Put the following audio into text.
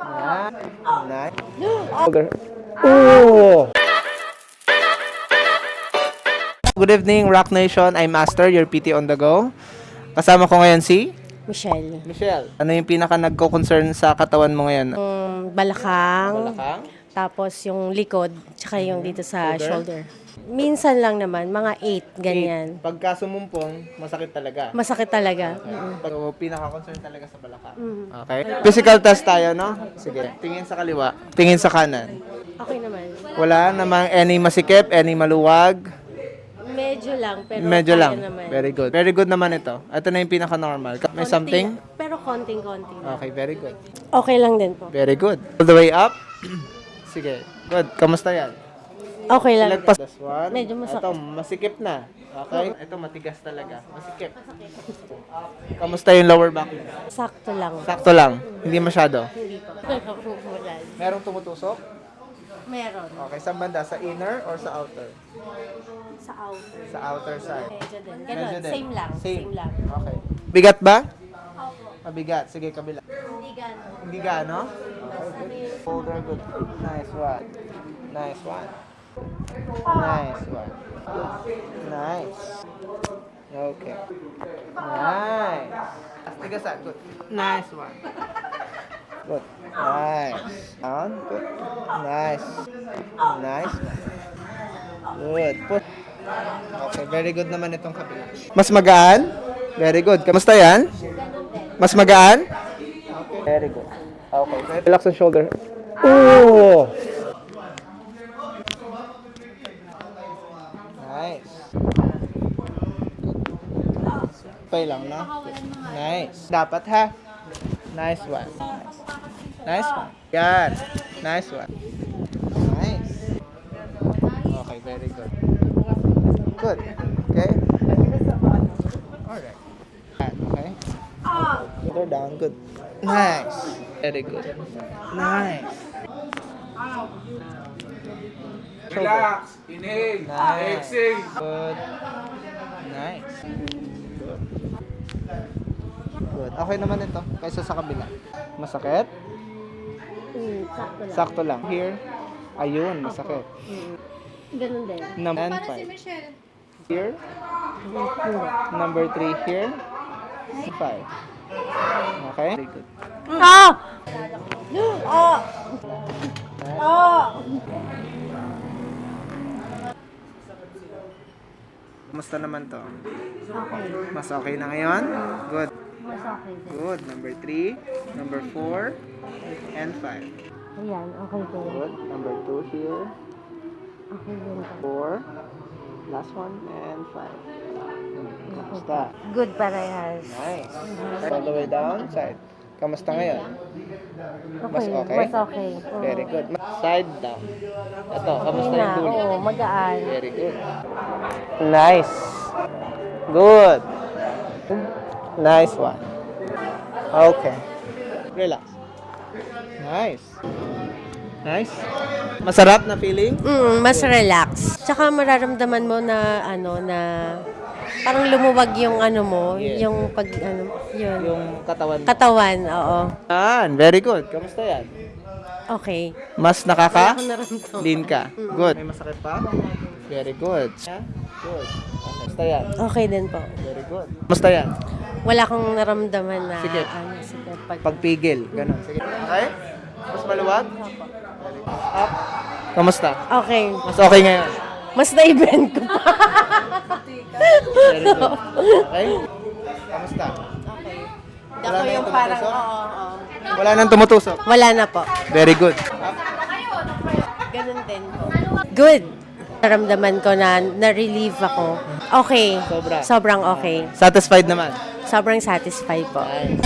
Nice. Oh! Good evening, Rock Nation. I'm Master, your PT on the go. Kasama ko ngayon si Michelle. Ano yung pinaka nagko-concern sa katawan mo ngayon? Balakang, Balakang? tapos yung likod, tsaka yung dito sa shoulder. Minsan lang naman, mga 8, ganyan. Pagka sumumpong, masakit talaga. Masakit talaga. So, pinaka-concern talaga sa balakang. Okay? Physical test tayo, no? Sige. Tingin sa kaliwa. Tingin sa kanan. Okay naman. Wala namang any masikip, any maluwag. Medyo lang, pero Medyo kaya lang. naman. Very good. Very good naman ito. Ito na yung pinaka-normal. May something? Pero konting-konting. Okay, very good. Okay lang din po. Very good. All the way up. Sige. Good. Kamusta yan? Okay lang. Lagpas. This one. Medyo masakit. Ito, masikip na. Okay? Ito, matigas talaga. Masikip. Kamusta yung lower back mo? Sakto lang. Sakto lang. Hindi masyado. Hindi pa. Wala. Merong tumutusok? Meron. Okay, sa banda? Sa inner or sa outer? Sa outer. Sa outer side. Medyo din. Medyo Ganon. din. Same lang. Same lang. Okay. Bigat ba? Mabigat. Sige, kabila. Hindi gano'n. Hindi gaano? Shoulder, good. Nice one. Nice one. Nice one. Nice. Okay. Nice. Tigasan, good. Nice one. Good. Nice. Down, good. Nice. Nice. Good. Put. Okay, very good naman itong kabila. Mas magaan? Very good. Kamusta yan? Mas magaan? Okay. Very good. Okay. Relax ang shoulder. Oh! Nice. Pay lang, no? Nice. Dapat, ha? Nice one. Nice one. Yan. Nice one. Nice. Okay, very good. Good. Okay? Alright. Okay? Shoulder down. Good. Nice. Very good. Nice. Relax. Inhale. Nice. Exhale. Good. Nice. Good. Good. Okay naman ito. Kaysa sa kabila. Masakit? Sakto lang. Sakto lang. Here. Ayun, masakit. Ganun din. Number 5. Here. Number 3 here. 5. Okay? Very good. Ah! Ah! Ah! Kumusta naman to? Okay. Mas okay na ngayon? Good. Mas okay din. Good. Number 3, number 4, and 5. Ayan, okay din. Good. Number 2 here, Okay din. 4, last one, and 5. Kamusta? Good parehas. Nice. All the way down, side. Kamusta ngayon? Mas okay? Mas okay. Very good. Side down. Ito, kamusta yung dulo? Oo, magaan. Very good. Nice. Good. Nice one. Okay. Relax. Nice. Nice. Masarap na feeling? Mas relax. Tsaka mararamdaman mo na parang lumuwag yung mo, Yes. yung yun. Yung katawan mo. Katawan, oo. Very good. Kamusta yan? Okay. Mas Wala akong nakaka-lean naramdaman. ka. Good. May masakit pa? Very good. Good. Kamusta yan? Okay din po. Very good. Kamusta yan? Wala akong naramdaman na Sige. sige, Pagpigil. Ganon. Sige. Okay? Mas maluwag? Up. Kamusta? Okay. Mas okay ngayon? Mas na-event ko pa. Very good. Okay? Kamusta? Okay. Wala Ako na yung yung parang, tumutusok? oo. Wala nang tumutusok. Wala na po. Very good. Ganun din po. Good. Naramdaman ko na na-relieve ako. Okay. Sobra. Sobrang okay. Satisfied naman. Sobrang satisfied po. Nice.